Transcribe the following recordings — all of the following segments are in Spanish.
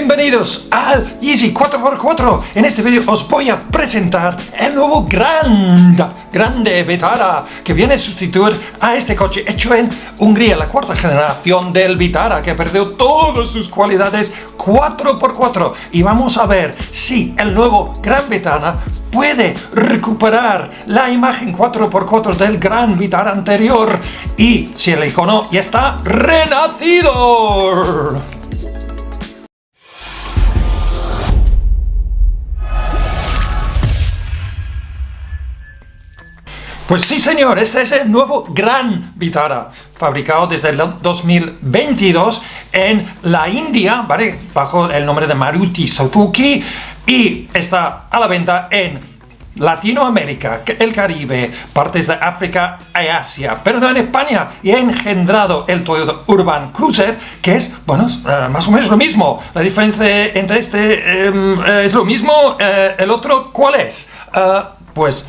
Bienvenidos al Easy 4x4. En este vídeo os voy a presentar el nuevo grande Vitara, que viene a sustituir a este coche hecho en Hungría, la cuarta generación del Vitara, que perdió todas sus cualidades 4x4. Y vamos a ver si el nuevo Gran Vitara puede recuperar la imagen 4x4 del Gran Vitara anterior y si el icono ya está renacido. Pues sí, señor, este es el nuevo Gran Vitara, fabricado desde el 2022 en la India, ¿vale? Bajo el nombre de Maruti Suzuki, y está a la venta en Latinoamérica, el Caribe, partes de África y Asia, pero no en España, y ha engendrado el Toyota Urban Cruiser, que es, bueno, más o menos lo mismo. La diferencia entre este es lo mismo, el otro, ¿cuál es? Pues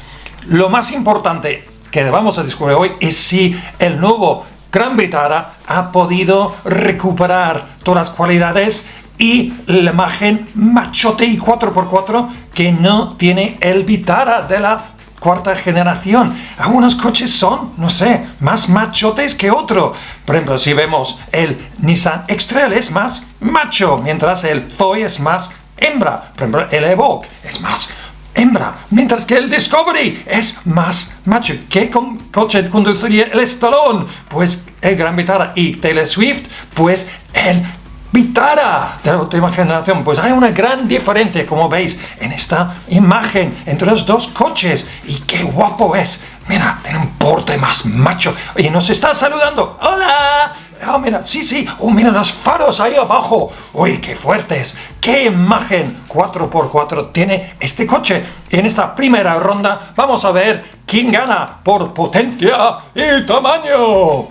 lo más importante que vamos a descubrir hoy es si el nuevo Gran Vitara ha podido recuperar todas las cualidades y la imagen machote y 4x4 que no tiene el Vitara de la cuarta generación. Algunos coches son, no sé, más machotes que otro. Por ejemplo, si vemos el Nissan X-Trail es más macho, mientras el Zoe es más hembra. Por ejemplo, el Evoque es más hembra, mientras que el Discovery es más macho. ¿Qué coche conduciría el Stallone? Pues el Gran Vitara. Y Taylor Swift, pues el Vitara de la última generación. Pues hay una gran diferencia, como veis en esta imagen, entre los dos coches. Y qué guapo es. Mira, tiene un porte más macho. Oye, nos está saludando. ¡Hola! Oh, mira, sí. Oh, mira los faros ahí abajo. Uy, qué fuertes. Qué imagen 4x4 tiene este coche. En esta primera ronda vamos a ver quién gana por potencia y tamaño.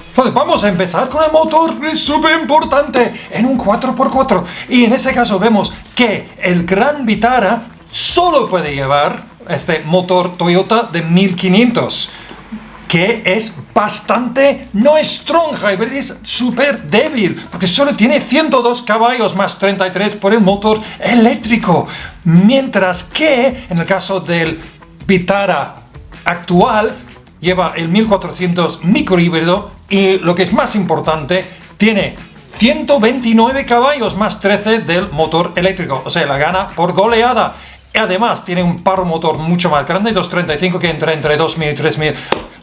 Entonces vamos a empezar con el motor, que es súper importante en un 4x4. Y en este caso vemos que el Gran Vitara solo puede llevar este motor Toyota de 1500. Que es bastante, no es strong hybrid, es súper débil, porque solo tiene 102 caballos más 33 por el motor eléctrico, mientras que en el caso del Vitara actual lleva el 1400 microhíbrido y lo que es más importante, tiene 129 caballos más 13 del motor eléctrico, o sea, la gana por goleada. Además, tiene un par motor mucho más grande, 235, que entra entre 2000 y 3000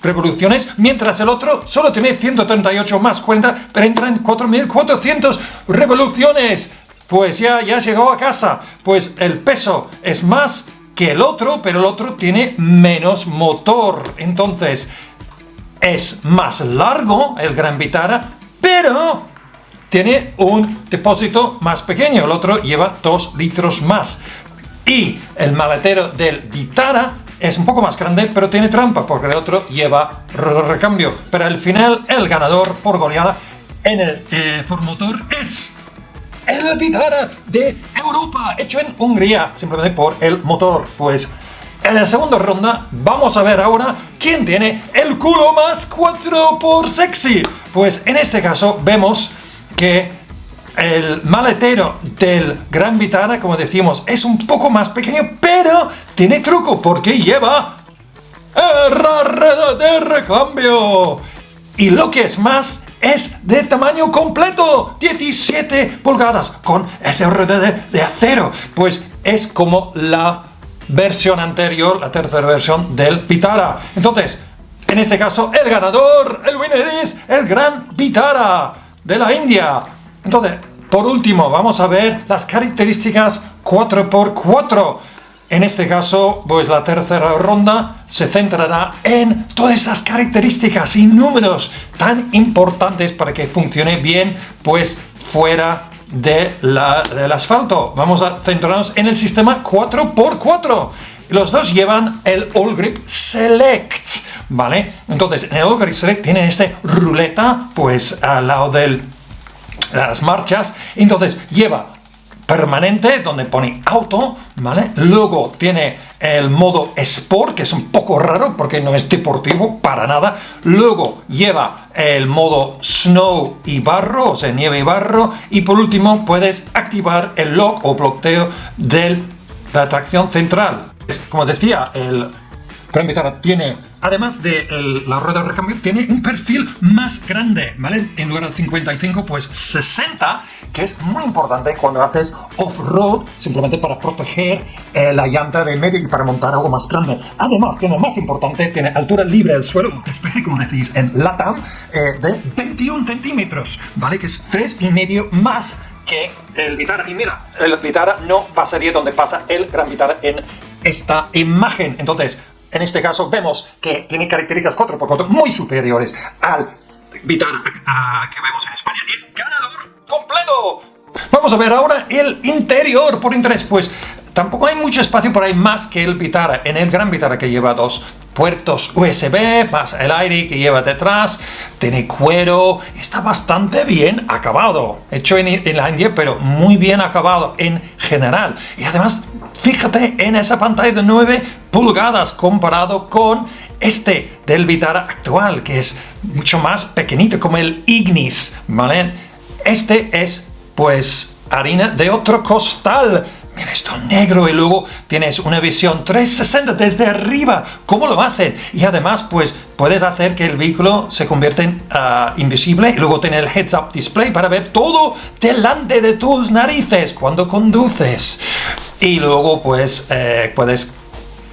revoluciones, mientras el otro solo tiene 138 más 40, pero entra en 4400 revoluciones. Pues ya llegó a casa. Pues el peso es más que el otro, pero el otro tiene menos motor. Entonces, es más largo el Gran Vitara, pero tiene un depósito más pequeño. El otro lleva 2 litros más. Y el maletero del Vitara es un poco más grande, pero tiene trampa, porque el otro lleva recambio. Pero al final, el ganador por goleada en el por motor es el Vitara de Europa, hecho en Hungría, simplemente por el motor. Pues en la segunda ronda vamos a ver ahora quién tiene el culo más 4x sexy. Pues en este caso vemos que el maletero del Gran Vitara, como decimos, es un poco más pequeño, pero tiene truco porque lleva rueda de recambio. Y lo que es más, es de tamaño completo, 17 pulgadas, con esa rueda de acero. Pues es como la versión anterior, la tercera versión del Vitara. Entonces, en este caso, el ganador, el winner es el Gran Vitara de la India. Entonces, por último, vamos a ver las características 4x4. En este caso, pues la tercera ronda se centrará en todas esas características y números tan importantes para que funcione bien, pues fuera del asfalto. Vamos a centrarnos en el sistema 4x4. Los dos llevan el All Grip Select, ¿vale? Entonces, en el All Grip Select tienen ruleta, pues al lado de las marchas. Entonces lleva permanente, donde pone auto, ¿vale? Luego tiene el modo Sport, que es un poco raro porque no es deportivo para nada. Luego lleva el modo Snow y barro, o sea, nieve y barro. Y por último puedes activar el lock o bloqueo de la tracción central. Como decía, el Gran Vitara tiene, además de la rueda de recambio, tiene un perfil más grande, ¿vale? En lugar de 55, pues 60, que es muy importante cuando haces off-road, simplemente para proteger la llanta del medio y para montar algo más grande. Además, que lo más importante, tiene altura libre del suelo, despeje, como decís en LATAM, de 21 centímetros, ¿vale? Que es 3,5 más que el Vitara. Y mira, el Vitara no pasaría donde pasa el Gran Vitara en esta imagen. Entonces, en este caso vemos que tiene características 4x4 muy superiores al Vitara que vemos en España. Es ganador completo. Vamos a ver ahora el interior por interés. Pues tampoco hay mucho espacio por ahí más que el Vitara. En el Gran Vitara, que lleva 2 puertos USB, más el aire que lleva detrás, tiene cuero, está bastante bien acabado. Hecho en la India, pero muy bien acabado en general. Y además, fíjate en esa pantalla de 9 pulgadas comparado con este del Vitara actual, que es mucho más pequeñito, como el Ignis, ¿vale? Este es, pues, harina de otro costal. Mira esto negro, y luego tienes una visión 360 desde arriba. ¿Cómo lo hacen? Y además, pues, puedes hacer que el vehículo se convierta en invisible, y luego tener el heads-up display para ver todo delante de tus narices cuando conduces. Y luego, pues, puedes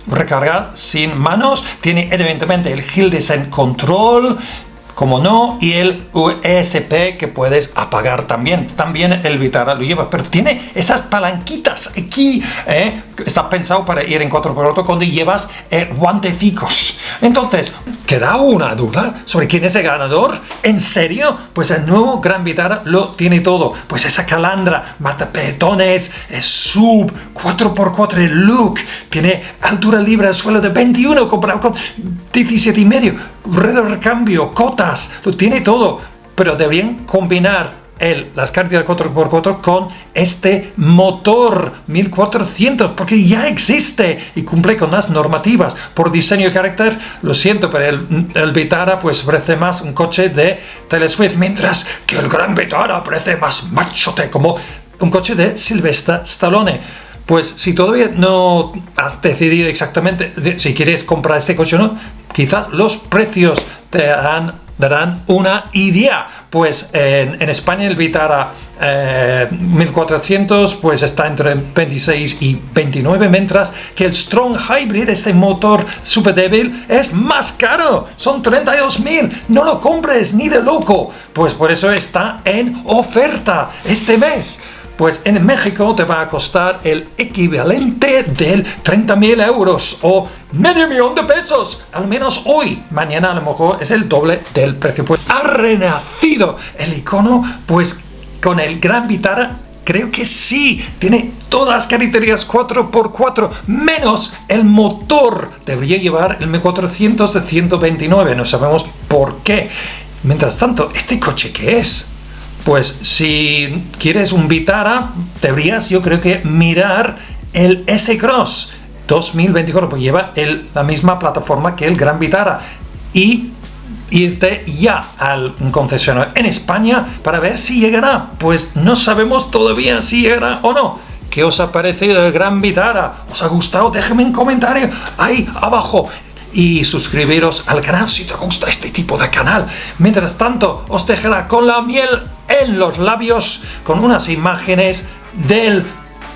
recargar sin manos. Tiene evidentemente el Hill Descent Control, como no, y el USB que puedes apagar también. También el Vitara lo lleva, pero tiene esas palanquitas aquí. Está pensado para ir en 4x4 cuando llevas guantecicos. Entonces, ¿queda una duda sobre quién es el ganador? ¿En serio? Pues el nuevo Gran Vitara lo tiene todo. Pues esa calandra, matapeatones, es sub, 4x4 el look, tiene altura libre al suelo de 21 comparado con 17,5, rueda de recambio, cotas, lo tiene todo, pero deberían combinar las cargas de 4x4 con este motor 1400, porque ya existe y cumple con las normativas por diseño y carácter. Lo siento, pero el Vitara pues parece más un coche de Taylor Swift, mientras que el Gran Vitara parece más machote, como un coche de Sylvester Stallone. Pues si todavía no has decidido exactamente si quieres comprar este coche o no, quizás los precios te darán una idea. Pues en España el Vitara 1400 pues está entre 26 y 29, mientras que el Strong Hybrid, este motor super débil, es más caro, son 32.000. No lo compres ni de loco, pues por eso está en oferta este mes. Pues en México te va a costar el equivalente del 30.000 euros o $500,000 de pesos, al menos hoy. Mañana a lo mejor es el doble del precio. Pues ha renacido el icono, pues con el Gran Vitara. Creo que sí, tiene todas las características 4x4, menos el motor. Debería llevar el 1400 de 129, no sabemos por qué. Mientras tanto, ¿este coche qué es? Pues si quieres un Vitara, deberías, yo creo que, mirar el S-Cross 2024, pues lleva la misma plataforma que el Gran Vitara, y irte ya al concesionario en España para ver si llegará. Pues no sabemos todavía si llegará o no. ¿Qué os ha parecido el Gran Vitara? ¿Os ha gustado? Déjame un comentario ahí abajo. Y suscribiros al canal si te gusta este tipo de canal. Mientras tanto, os dejará con la miel en los labios con unas imágenes del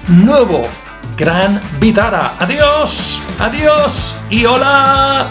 nuevo Gran Vitara. Adiós, adiós y hola.